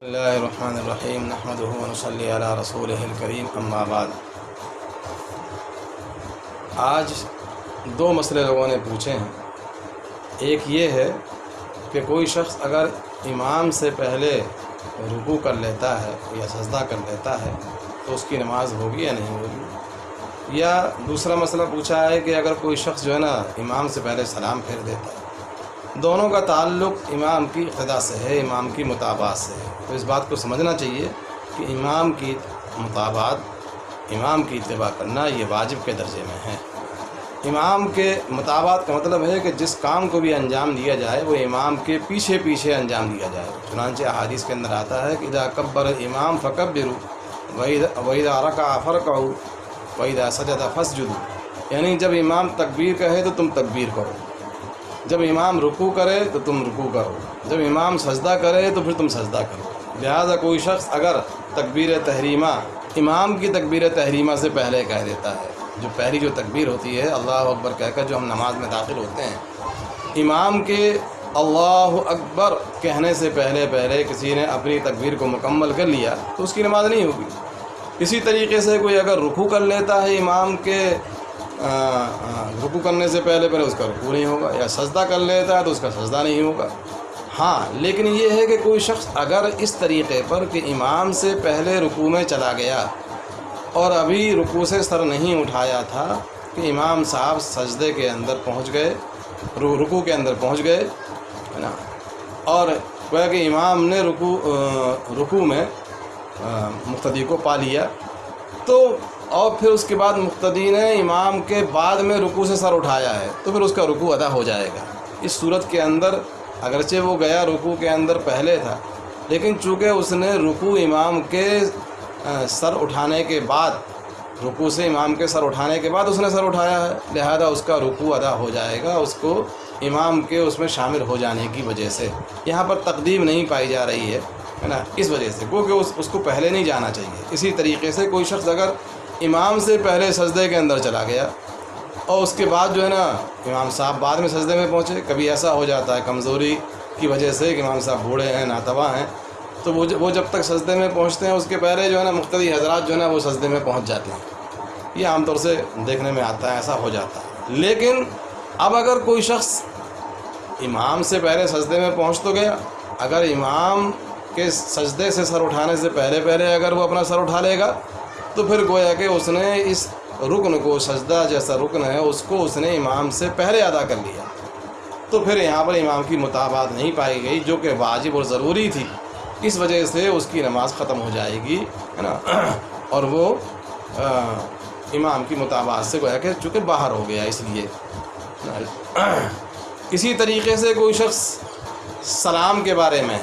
بسم اللہ الرحمن الرحیم نحمدہ ونصلی علی رسولہ الکریم اما بعد۔ آج دو مسئلے لوگوں نے پوچھے ہیں۔ ایک یہ ہے کہ کوئی شخص اگر امام سے پہلے رکوع کر لیتا ہے یا سجدہ کر لیتا ہے تو اس کی نماز ہوگی یا نہیں ہوگی، یا دوسرا مسئلہ پوچھا ہے کہ اگر کوئی شخص جو ہے نا امام سے پہلے سلام پھیر دیتا ہے۔ دونوں کا تعلق امام کی اقتداء سے ہے، امام کی متابعت سے ہے۔ تو اس بات کو سمجھنا چاہیے کہ امام کی متابعت، امام کی اتباع کرنا یہ واجب کے درجے میں ہے۔ امام کے متابعت کا مطلب ہے کہ جس کام کو بھی انجام دیا جائے وہ امام کے پیچھے پیچھے انجام دیا جائے۔ چنانچہ احادیث کے اندر آتا ہے کہ اذا کبر الامام فکبروا واذا رکع فرکعوا واذا سجد فاسجدوا، یعنی جب امام تکبیر کہے تو تم تکبیر کرو، جب امام رکوع کرے تو تم رکوع کرو، جب امام سجدہ کرے تو پھر تم سجدہ کرو۔ لہذا کوئی شخص اگر تکبیر تحریمہ امام کی تکبیر تحریمہ سے پہلے کہہ دیتا ہے، جو پہلی جو تکبیر ہوتی ہے اللہ اکبر کہہ کر جو ہم نماز میں داخل ہوتے ہیں، امام کے اللہ اکبر کہنے سے پہلے کسی نے اپنی تکبیر کو مکمل کر لیا تو اس کی نماز نہیں ہوگی۔ اسی طریقے سے کوئی اگر رکوع کر لیتا ہے امام کے رکوع کرنے سے پہلے اس کا رکوع نہیں ہوگا، یا سجدہ کر لیتا ہے تو اس کا سجدہ نہیں ہوگا۔ ہاں، لیکن یہ ہے کہ کوئی شخص اگر اس طریقے پر کہ امام سے پہلے رکوع میں چلا گیا اور ابھی رکوع سے سر نہیں اٹھایا تھا کہ امام صاحب سجدے کے اندر پہنچ گئے، رکوع کے اندر پہنچ گئے ہے نا، اور گویا کہ امام نے رکوع میں مقتدی کو پا لیا، تو اور پھر اس کے بعد مقتدی نے امام کے بعد میں رکوع سے سر اٹھایا ہے تو پھر اس کا رکوع ادا ہو جائے گا۔ اس صورت کے اندر اگرچہ وہ گیا رکوع کے اندر پہلے تھا، لیکن چونکہ اس نے رکوع امام کے سر اٹھانے کے بعد، رکوع سے امام کے سر اٹھانے کے بعد اس نے سر اٹھایا ہے، لہذا اس کا رکوع ادا ہو جائے گا، اس کو امام کے اس میں شامل ہو جانے کی وجہ سے۔ یہاں پر تقدیم نہیں پائی جا رہی ہے نا، اس وجہ سے، کیونکہ اس کو پہلے نہیں جانا چاہیے۔ اسی طریقے سے کوئی شخص اگر امام سے پہلے سجدے کے اندر چلا گیا اور اس کے بعد جو ہے نا امام صاحب بعد میں سجدے میں پہنچے، کبھی ایسا ہو جاتا ہے کمزوری کی وجہ سے کہ امام صاحب بوڑھے ہیں، ناتواں ہیں، تو وہ جب تک سجدے میں پہنچتے ہیں اس کے پہلے جو ہے نا مقتدی حضرات جو ہے نا وہ سجدے میں پہنچ جاتے ہیں۔ یہ عام طور سے دیکھنے میں آتا ہے، ایسا ہو جاتا ہے۔ لیکن اب اگر کوئی شخص امام سے پہلے سجدے میں پہنچ تو گیا، اگر امام کے سجدے سے سر اٹھانے سے پہلے اگر وہ اپنا سر اٹھا لے گا تو پھر گویا کہ اس نے اس رکن کو، سجدہ جیسا رکن ہے اس کو اس نے امام سے پہلے ادا کر لیا، تو پھر یہاں پر امام کی متابعت نہیں پائی گئی جو کہ واجب اور ضروری تھی، اس وجہ سے اس کی نماز ختم ہو جائے گی ہے نا، اور وہ امام کی متابعت سے گویا کہ چونکہ باہر ہو گیا اس لیے۔ اسی طریقے سے کوئی شخص سلام کے بارے میں،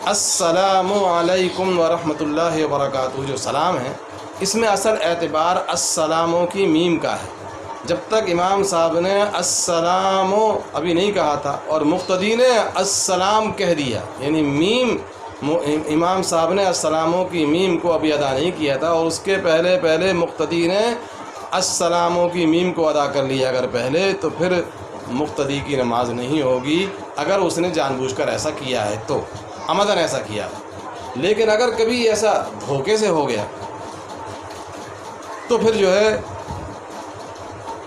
السلام علیکم ورحمۃ اللہ وبرکاتہ، جو سلام ہے اس میں اصل اعتبار السلاموں کی میم کا ہے۔ جب تک امام صاحب نے السلام ابھی نہیں کہا تھا اور مقتدی نے السلام کہہ دیا، یعنی میم، امام صاحب نے السلاموں کی میم کو ابھی ادا نہیں کیا تھا اور اس کے پہلے مقتدی نے السلاموں کی میم کو ادا کر لیا اگر پہلے، تو پھر مقتدی کی نماز نہیں ہوگی اگر اس نے جان بوجھ کر ایسا کیا ہے تو، عمدن ایسا کیا ہے۔ لیکن اگر کبھی ایسا دھوکے سے ہو گیا تو پھر جو ہے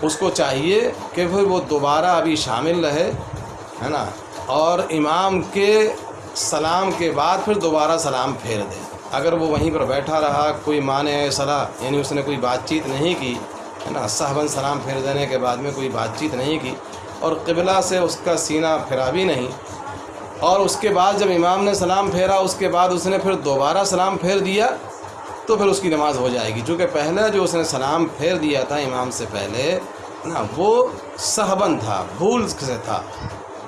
اس کو چاہیے کہ پھر وہ دوبارہ ابھی شامل رہے ہے نا، اور امام کے سلام کے بعد پھر دوبارہ سلام پھیر دے۔ اگر وہ وہیں پر بیٹھا رہا، کوئی مانع صلاح، یعنی اس نے کوئی بات چیت نہیں کی ہے نا، صحباً سلام پھیر دینے کے بعد میں کوئی بات چیت نہیں کی اور قبلہ سے اس کا سینہ پھرا بھی نہیں، اور اس کے بعد جب امام نے سلام پھیرا اس کے بعد اس نے پھر دوبارہ سلام پھیر دیا تو پھر اس کی نماز ہو جائے گی، چونکہ پہلے جو اس نے سلام پھیر دیا تھا امام سے پہلے نا وہ سہبن تھا، بھول سے تھا،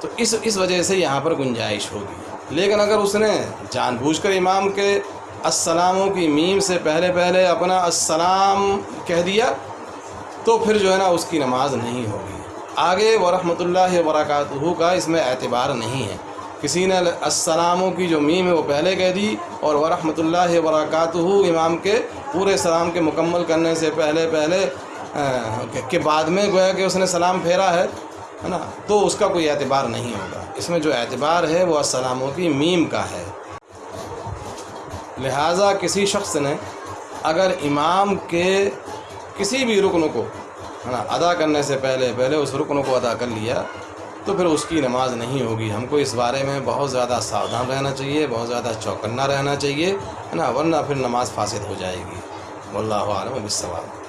تو اس وجہ سے یہاں پر گنجائش ہوگی۔ لیکن اگر اس نے جان بوجھ کر امام کے السلاموں کی میم سے پہلے اپنا السلام کہہ دیا تو پھر جو ہے نا اس کی نماز نہیں ہوگی۔ آگے ورحمۃ اللہ وبرکاتہ کا اس میں اعتبار نہیں ہے، کسی نے السلاموں کی جو میم ہے وہ پہلے کہہ دی اور ورحمۃ اللہ وبرکاتہ امام کے پورے سلام کے مکمل کرنے سے پہلے کے بعد میں گویا کہ اس نے سلام پھیرا ہے نا، تو اس کا کوئی اعتبار نہیں ہوگا۔ اس میں جو اعتبار ہے وہ السلاموں کی میم کا ہے۔ لہٰذا کسی شخص نے اگر امام کے کسی بھی رکن کو ہے نا ادا کرنے سے پہلے اس رکن کو ادا کر لیا تو پھر اس کی نماز نہیں ہوگی۔ ہم کو اس بارے میں بہت زیادہ ساودھان رہنا چاہیے، بہت زیادہ چوکنا رہنا چاہیے، ہے نا، ورنہ پھر نماز فاسد ہو جائے گی۔ واللہ اعلم بالصواب۔